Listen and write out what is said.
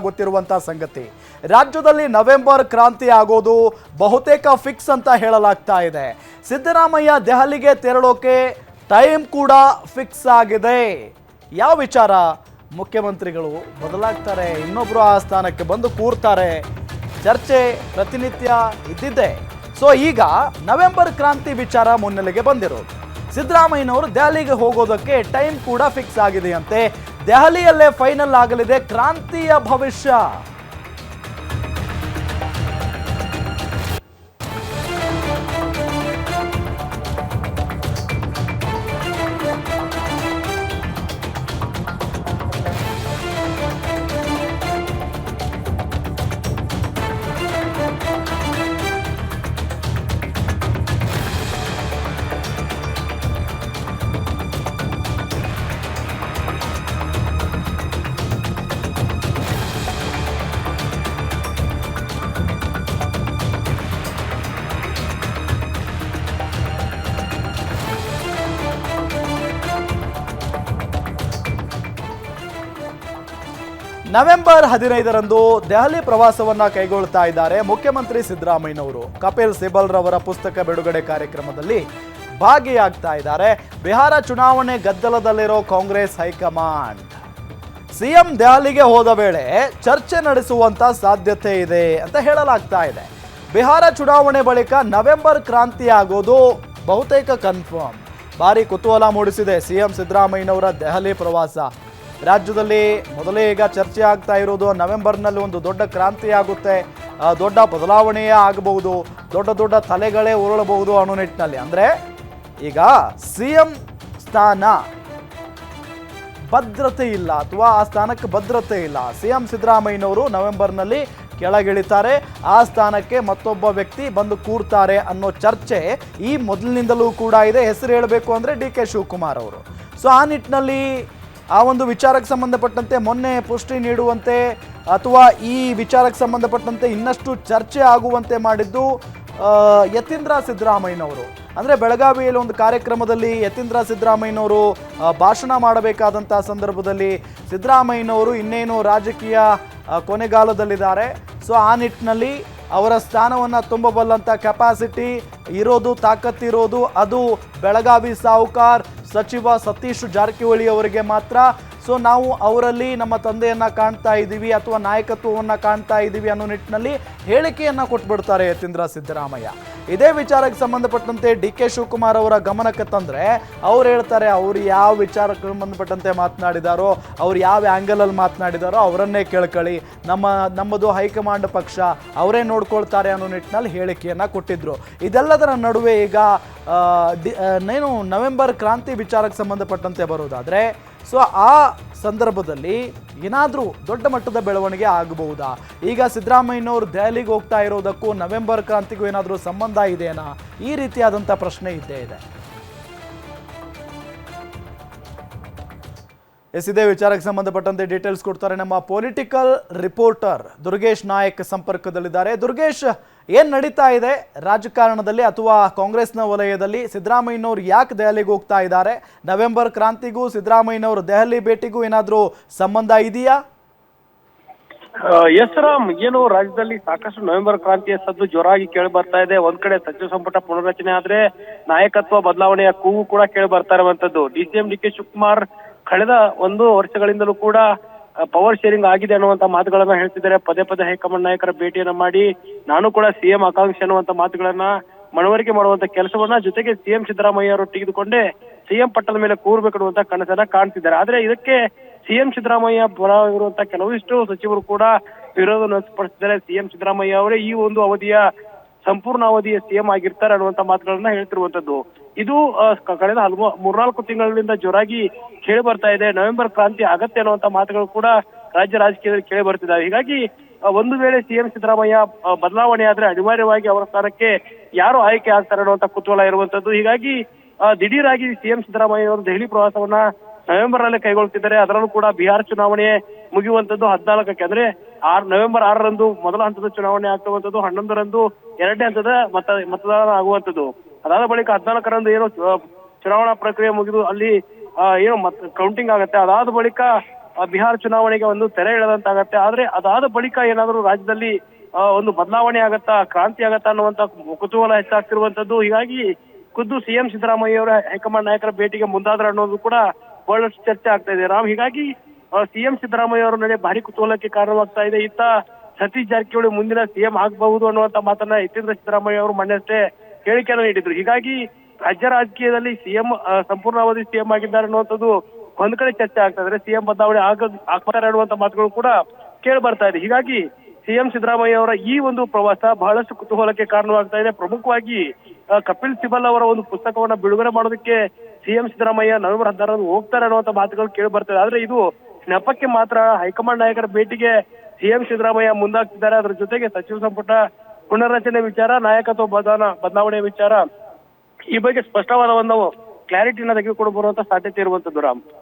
ಗೊತ್ತಿರುವಂತಹ ಸಂಗತಿ. ರಾಜ್ಯದಲ್ಲಿ ನವೆಂಬರ್ ಕ್ರಾಂತಿ ಆಗೋದು ಬಹುತೇಕ ಫಿಕ್ಸ್ ಅಂತ ಹೇಳಲಾಗ್ತಾ ಇದೆ. ಸಿದ್ದರಾಮಯ್ಯ ದೆಹಲಿಗೆ ತೆರಳೋಕೆ ಟೈಮ್ ಕೂಡ ಫಿಕ್ಸ್ ಆಗಿದೆ. ಯಾವ ವಿಚಾರ? ಮುಖ್ಯಮಂತ್ರಿಗಳು ಬದಲಾಗ್ತಾರೆ, ಇನ್ನೊಬ್ರು ಆ ಸ್ಥಾನಕ್ಕೆ ಬಂದು ಕೂರ್ತಾರೆ. ಚರ್ಚೆ ಪ್ರತಿನಿತ್ಯ ಇದ್ದಿದ್ದೆ. ಸೊ ಈಗ ನವೆಂಬರ್ ಕ್ರಾಂತಿ ವಿಚಾರ ಮುನ್ನೆಲೆಗೆ ಬಂದಿರೋದು. ಸಿದ್ದರಾಮಯ್ಯನವರು ದೆಹಲಿಗೆ ಹೋಗೋದಕ್ಕೆ ಟೈಮ್ ಕೂಡ ಫಿಕ್ಸ್ ಆಗಿದೆಯಂತೆ. ದೆಹಲಿಯಲ್ಲೇ ಫೈನಲ್ ಆಗಲಿದೆ ಕ್ರಾಂತಿಯ ಭವಿಷ್ಯ. ನವೆಂಬರ್ 15ರಂದು ದೆಹಲಿ ಪ್ರವಾಸವನ್ನ ಕೈಗೊಳ್ತಾ ಇದ್ದಾರೆ ಮುಖ್ಯಮಂತ್ರಿ ಸಿದ್ದರಾಮಯ್ಯನವರು. ಕಪಿಲ್ ಸಿಬಲ್ ರವರ ಪುಸ್ತಕ ಬಿಡುಗಡೆ ಕಾರ್ಯಕ್ರಮದಲ್ಲಿ ಭಾಗಿಯಾಗ್ತಾ ಇದ್ದಾರೆ. ಬಿಹಾರ ಚುನಾವಣೆ ಗದ್ದಲದಲ್ಲಿರೋ ಕಾಂಗ್ರೆಸ್ ಹೈಕಮಾಂಡ್ ಸಿಎಂ ದೆಹಲಿಗೆ ಹೋದ ವೇಳೆ ಚರ್ಚೆ ನಡೆಸುವಂತ ಸಾಧ್ಯತೆ ಇದೆ ಅಂತ ಹೇಳಲಾಗ್ತಾ ಇದೆ. ಬಿಹಾರ ಚುನಾವಣೆ ಬಳಿಕ ನವೆಂಬರ್ ಕ್ರಾಂತಿ ಆಗೋದು ಬಹುತೇಕ ಕನ್ಫರ್ಮ್. ಭಾರಿ ಕುತೂಹಲ ಮೂಡಿಸಿದೆ ಸಿಎಂ ಸಿದ್ದರಾಮಯ್ಯನವರ ದೆಹಲಿ ಪ್ರವಾಸ. ರಾಜ್ಯದಲ್ಲಿ ಮೊದಲೇ ಈಗ ಚರ್ಚೆ ಆಗ್ತಾ ಇರೋದು ನವೆಂಬರ್ನಲ್ಲಿ ಒಂದು ದೊಡ್ಡ ಕ್ರಾಂತಿ ಆಗುತ್ತೆ, ದೊಡ್ಡ ಬದಲಾವಣೆಯೇ ಆಗಬಹುದು, ದೊಡ್ಡ ದೊಡ್ಡ ತಲೆಗಳೇ ಉರುಳಬಹುದು ಅನ್ನೋ ನಿಟ್ಟಿನಲ್ಲಿ. ಅಂದರೆ ಈಗ ಸಿಎಂ ಸ್ಥಾನ ಭದ್ರತೆ ಇಲ್ಲ, ಅಥವಾ ಆ ಸ್ಥಾನಕ್ಕೆ ಭದ್ರತೆ ಇಲ್ಲ. ಸಿಎಂ ಸಿದ್ದರಾಮಯ್ಯನವರು ನವೆಂಬರ್ನಲ್ಲಿ ಕೆಳಗಿಳಿತಾರೆ, ಆ ಸ್ಥಾನಕ್ಕೆ ಮತ್ತೊಬ್ಬ ವ್ಯಕ್ತಿ ಬಂದು ಕೂರ್ತಾರೆ ಅನ್ನೋ ಚರ್ಚೆ ಈ ಮೊದಲಿನಿಂದಲೂ ಕೂಡ ಇದೆ. ಹೆಸರು ಹೇಳಬೇಕು ಅಂದರೆ ಡಿ.ಕೆ. ಶಿವಕುಮಾರ್ ಅವರು. ಸೊ ಆ ನಿಟ್ಟಿನಲ್ಲಿ ಆ ಒಂದು ವಿಚಾರಕ್ಕೆ ಸಂಬಂಧಪಟ್ಟಂತೆ ಮೊನ್ನೆ ಪುಷ್ಟಿ ನೀಡುವಂತೆ ಅಥವಾ ಈ ವಿಚಾರಕ್ಕೆ ಸಂಬಂಧಪಟ್ಟಂತೆ ಇನ್ನಷ್ಟು ಚರ್ಚೆ ಆಗುವಂತೆ ಮಾಡಿದ್ದು ಯತೀಂದ್ರ ಸಿದ್ದರಾಮಯ್ಯನವರು. ಅಂದರೆ ಬೆಳಗಾವಿಯಲ್ಲಿ ಒಂದು ಕಾರ್ಯಕ್ರಮದಲ್ಲಿ ಯತೀಂದ್ರ ಸಿದ್ದರಾಮಯ್ಯನವರು ಭಾಷಣ ಮಾಡಬೇಕಾದಂಥ ಸಂದರ್ಭದಲ್ಲಿ ಸಿದ್ದರಾಮಯ್ಯನವರು ಇನ್ನೇನು ರಾಜಕೀಯ ಕೊನೆಗಾಲದಲ್ಲಿದ್ದಾರೆ, ಸೊ ಆ ನಿಟ್ಟಿನಲ್ಲಿ ಅವರ ಸ್ಥಾನವನ್ನು ತುಂಬಬಲ್ಲಂಥ ಕೆಪಾಸಿಟಿ ಇರೋದು, ತಾಕತ್ತಿರೋದು ಅದು ಬೆಳಗಾವಿ ಸಾಹುಕಾರ್ ಸಚಿವ ಸತೀಶ್ ಜಾರಕಿಹೊಳಿ ಅವರಿಗೆ ಮಾತ್ರ. ಸೊ ನಾವು ಅವರಲ್ಲಿ ನಮ್ಮ ತಂದೆಯನ್ನು ಕಾಣ್ತಾ ಇದ್ದೀವಿ ಅಥವಾ ನಾಯಕತ್ವವನ್ನು ಕಾಣ್ತಾ ಇದ್ದೀವಿ ಅನ್ನೋ ನಿಟ್ಟಿನಲ್ಲಿ ಹೇಳಿಕೆಯನ್ನು ಕೊಟ್ಬಿಡ್ತಾರೆ ಯತೀಂದ್ರ ಸಿದ್ದರಾಮಯ್ಯ. ಇದೇ ವಿಚಾರಕ್ಕೆ ಸಂಬಂಧಪಟ್ಟಂತೆ ಡಿ.ಕೆ. ಶಿವಕುಮಾರ್ ಅವರ ಗಮನಕ್ಕೆ ತಂದರೆ ಅವ್ರು ಹೇಳ್ತಾರೆ, ಅವ್ರು ಯಾವ ವಿಚಾರಕ್ಕೆ ಸಂಬಂಧಪಟ್ಟಂತೆ ಮಾತನಾಡಿದಾರೋ, ಅವ್ರು ಯಾವ ಆ್ಯಂಗಲಲ್ಲಿ ಮಾತನಾಡಿದಾರೋ ಅವರನ್ನೇ ಕೇಳ್ಕೊಳ್ಳಿ, ನಮ್ಮದು ಹೈಕಮಾಂಡ್ ಪಕ್ಷ, ಅವರೇ ನೋಡ್ಕೊಳ್ತಾರೆ ಅನ್ನೋ ನಿಟ್ಟಿನಲ್ಲಿ ಹೇಳಿಕೆಯನ್ನು ಕೊಟ್ಟಿದ್ರು. ಇದೆಲ್ಲದರ ನಡುವೆ ಈಗ ಏನು ನವೆಂಬರ್ ಕ್ರಾಂತಿ ವಿಚಾರಕ್ಕೆ ಸಂಬಂಧಪಟ್ಟಂತೆ ಬರೋದಾದರೆ ಸೊ ಆ ಸಂದರ್ಭದಲ್ಲಿ ಏನಾದರೂ ದೊಡ್ಡ ಮಟ್ಟದ ಬೆಳವಣಿಗೆ ಆಗಬಹುದಾ? ಈಗ ಸಿದ್ದರಾಮಯ್ಯನವರು ದೆಹಲಿಗೆ ಹೋಗ್ತಾ ಇರೋದಕ್ಕೂ ನವೆಂಬರ್ ಕ್ರಾಂತಿಗೂ ಏನಾದರೂ ಸಂಬಂಧ ಇದೆಯಾ? ಈ ರೀತಿಯಾದಂಥ ಪ್ರಶ್ನೆ ಇದ್ದೇ ಇದೆ. ಇದೇ ವಿಚಾರಕ್ಕೆ ಸಂಬಂಧಪಟ್ಟಂತೆ ಡೀಟೇಲ್ಸ್ ಕೊಡ್ತಾರೆ ನಮ್ಮ ಪೊಲಿಟಿಕಲ್ ರಿಪೋರ್ಟರ್ ದುರ್ಗೇಶ್ ನಾಯಕ್ ಸಂಪರ್ಕದಲ್ಲಿದ್ದಾರೆ. ದುರ್ಗೇಶ್, ಏನು ನಡೀತಾ ಇದೆ ರಾಜಕಾರಣದಲ್ಲಿ ಅಥವಾ ಕಾಂಗ್ರೆಸ್ನ ವಲಯದಲ್ಲಿ? ಸಿದ್ದರಾಮಯ್ಯನವರು ಯಾಕೆ ದೆಹಲಿಗೆ ಹೋಗ್ತಾ ಇದ್ದಾರೆ? ನವೆಂಬರ್ ಕ್ರಾಂತಿಗೂ ಸಿದ್ದರಾಮಯ್ಯನವರು ದೆಹಲಿ ಭೇಟಿಗೂ ಏನಾದರೂ ಸಂಬಂಧ ಇದೆಯಾ? ಎಸ್ ರಾಮ್, ಏನು ರಾಜ್ಯದಲ್ಲಿ ಸಾಕಷ್ಟು ನವೆಂಬರ್ ಕ್ರಾಂತಿಯ ಸದ್ದು ಜೋರಾಗಿ ಕೇಳಿ ಬರ್ತಾ ಇದೆ. ಒಂದ್ ಕಡೆ ಸಚಿವ ಸಂಪುಟ ಪುನರ್ರಚನೆ ಆದ್ರೆ ನಾಯಕತ್ವ ಬದಲಾವಣೆಯ ಕೂಗು ಕೂಡ ಕೇಳಿ ಬರ್ತಾ ಇರುವಂತದ್ದು. ಡಿ.ಸಿ.ಎಂ ಡಿ.ಕೆ. ಶಿವಕುಮಾರ್ ಕಳೆದ 1 ವರ್ಷಗಳಿಂದಲೂ ಕೂಡ ಪವರ್ ಶೇರಿಂಗ್ ಆಗಿದೆ ಅನ್ನುವಂತ ಮಾತುಗಳನ್ನ ಹೇಳ್ತಿದ್ದಾರೆ. ಪದೇ ಪದೇ ಹೈಕಮಾಂಡ್ ನಾಯಕರ ಭೇಟಿಯನ್ನ ಮಾಡಿ ನಾನು ಕೂಡ ಸಿಎಂ ಆಕಾಂಕ್ಷಿ ಅನ್ನುವಂತ ಮಾತುಗಳನ್ನ ಮನವರಿಕೆ ಮಾಡುವಂತ ಕೆಲಸವನ್ನ, ಜೊತೆಗೆ ಸಿಎಂ ಸಿದ್ದರಾಮಯ್ಯ ಅವರು ತೆಗೆದುಕೊಂಡೇ ಸಿಎಂ ಪಟ್ಟದ ಮೇಲೆ ಕೂರ್ಬೇಕನ್ನುವಂತ ಕನಸನ್ನ ಕಾಣ್ತಿದ್ದಾರೆ. ಆದ್ರೆ ಇದಕ್ಕೆ ಸಿಎಂ ಸಿದ್ದರಾಮಯ್ಯ ಪರ ಇರುವಂತ ಕೆಲವಿಷ್ಟು ಸಚಿವರು ಕೂಡ ವಿರೋಧವನ್ನು ವ್ಯಕ್ತಪಡಿಸಿದ್ದಾರೆ. ಸಿಎಂ ಸಿದ್ದರಾಮಯ್ಯ ಅವರೇ ಈ ಒಂದು ಅವಧಿಯ ಸಂಪೂರ್ಣ ಅವಧಿಯ ಸಿಎಂ ಆಗಿರ್ತಾರೆ ಅನ್ನುವಂತ ಮಾತುಗಳನ್ನ ಹೇಳ್ತಿರುವಂತದ್ದು. ಇದು ಕಳೆದ 3-4 ತಿಂಗಳಿಂದ ಜೋರಾಗಿ ಕೇಳಿ ಬರ್ತಾ ಇದೆ. ನವೆಂಬರ್ ಕ್ರಾಂತಿ ಅಗತ್ಯ ಅನ್ನುವಂತ ಮಾತುಗಳು ಕೂಡ ರಾಜ್ಯ ರಾಜಕೀಯದಲ್ಲಿ ಕೇಳಿ ಬರ್ತಿದ್ದಾವೆ. ಹೀಗಾಗಿ ಒಂದು ವೇಳೆ ಸಿಎಂ ಸಿದ್ದರಾಮಯ್ಯ ಬದಲಾವಣೆ ಆದ್ರೆ ಅನಿವಾರ್ಯವಾಗಿ ಅವರ ಸ್ಥಾನಕ್ಕೆ ಯಾರು ಆಯ್ಕೆ ಆಗ್ತಾರೆ ಅನ್ನುವಂತ ಕುತೂಹಲ ಇರುವಂತದ್ದು. ಹೀಗಾಗಿ ದಿಢೀರಾಗಿ ಸಿಎಂ ಸಿದ್ದರಾಮಯ್ಯ ಅವರು ದೆಹಲಿ ಪ್ರವಾಸವನ್ನ ನವೆಂಬರ್ ನಲ್ಲಿ ಕೈಗೊಳ್ತಿದ್ದಾರೆ. ಅದರಲ್ಲೂ ಕೂಡ ಬಿಹಾರ ಚುನಾವಣೆ ಮುಗಿಯುವಂತದ್ದು 14ಕ್ಕೆ, ಅಂದ್ರೆ ನವೆಂಬರ್ 6ರಂದು ಮೊದಲ ಹಂತದ ಚುನಾವಣೆ ಆಗ್ತುವಂಥದ್ದು, 11ರಂದು 2ನೇ ಹಂತದ ಮತದಾನ ಆಗುವಂಥದ್ದು. ಅದಾದ ಬಳಿಕ 14ರಂದು ಏನು ಚುನಾವಣಾ ಪ್ರಕ್ರಿಯೆ ಮುಗಿದು ಅಲ್ಲಿ ಏನು ಕೌಂಟಿಂಗ್ ಆಗುತ್ತೆ. ಅದಾದ ಬಳಿಕ ಬಿಹಾರ ಚುನಾವಣೆಗೆ ಒಂದು ತೆರೆ ಎಳೆದಂತಾಗತ್ತೆ. ಆದ್ರೆ ಅದಾದ ಬಳಿಕ ಏನಾದರೂ ರಾಜ್ಯದಲ್ಲಿ ಒಂದು ಬದಲಾವಣೆ ಆಗತ್ತಾ, ಕ್ರಾಂತಿ ಆಗತ್ತಾ ಅನ್ನುವಂತ ಕುತೂಹಲ ಹೆಚ್ಚಾಗ್ತಿರುವಂತದ್ದು. ಹೀಗಾಗಿ ಖುದ್ದು ಸಿಎಂ ಸಿದ್ದರಾಮಯ್ಯ ಅವರ ಹೈಕಮಾಂಡ್ ನಾಯಕರ ಭೇಟಿಗೆ ಮುಂದಾದ್ರ ಅನ್ನೋದು ಕೂಡ ಬಹಳಷ್ಟು ಚರ್ಚೆ ಆಗ್ತಾ ಇದೆ ರಾಮ್. ಹೀಗಾಗಿ ಸಿಎಂ ಸಿದ್ದರಾಮಯ್ಯ ಅವರ ನಡೆ ಭಾರಿ ಕುತೂಹಲಕ್ಕೆ ಕಾರಣವಾಗ್ತಾ ಇದೆ. ಇತ್ತ ಸತೀಶ್ ಜಾರಕಿಹೊಳಿ ಮುಂದಿನ ಸಿಎಂ ಆಗಬಹುದು ಅನ್ನುವಂತ ಮಾತನ್ನ ಯತೀಂದ್ರ ಸಿದ್ದರಾಮಯ್ಯ ಅವರು ಮೊನ್ನೆಯಷ್ಟೇ ಹೇಳಿಕೆಯನ್ನು ನೀಡಿದ್ರು. ಹೀಗಾಗಿ ರಾಜ್ಯ ರಾಜಕೀಯದಲ್ಲಿ ಸಿಎಂ ಸಂಪೂರ್ಣಾವಧಿ ಸಿಎಂ ಆಗಿದ್ದಾರೆ ಅನ್ನುವಂಥದ್ದು ಒಂದ್ ಕಡೆ ಚರ್ಚೆ ಆಗ್ತಾ ಇದ್ರೆ, ಸಿಎಂ ಬದಲಾವಣೆ ಆಗ್ತಾರೆ ಅನ್ನುವಂತ ಮಾತುಗಳು ಕೂಡ ಕೇಳಿ ಬರ್ತಾ ಇದೆ. ಹೀಗಾಗಿ ಸಿಎಂ ಸಿದ್ದರಾಮಯ್ಯ ಅವರ ಈ ಒಂದು ಪ್ರವಾಸ ಬಹಳಷ್ಟು ಕುತೂಹಲಕ್ಕೆ ಕಾರಣವಾಗ್ತಾ ಇದೆ. ಪ್ರಮುಖವಾಗಿ ಕಪಿಲ್ ಸಿಬಲ್ ಅವರ ಒಂದು ಪುಸ್ತಕವನ್ನ ಬಿಡುಗಡೆ ಮಾಡೋದಕ್ಕೆ ಸಿಎಂ ಸಿದ್ದರಾಮಯ್ಯ ನವೆಂಬರ್ 16 ಹೋಗ್ತಾರೆ ಅನ್ನುವಂತ ಮಾತುಗಳು ಕೇಳಿ ಬರ್ತದೆ. ಆದ್ರೆ ಇದು ನೆಪಕ್ಕೆ ಮಾತ್ರ. ಹೈಕಮಾಂಡ್ ನಾಯಕರ ಭೇಟಿಗೆ ಸಿಎಂ ಸಿದ್ದರಾಮಯ್ಯ ಮುಂದಾಗ್ತಿದ್ದಾರೆ. ಅದರ ಜೊತೆಗೆ ಸಚಿವ ಸಂಪುಟ ಪುನರ್ರಚನೆ ವಿಚಾರ, ನಾಯಕತ್ವ ಬದಲಾವಣೆ ವಿಚಾರ, ಈ ಬಗ್ಗೆ ಸ್ಪಷ್ಟವಾದ ಒಂದು ಕ್ಲಾರಿಟಿನ ತೆಗೆದುಕೊಂಡು ಬರುವಂತ ಸಾಧ್ಯತೆ ಇರುವಂತದ್ದು ರಾಮ್.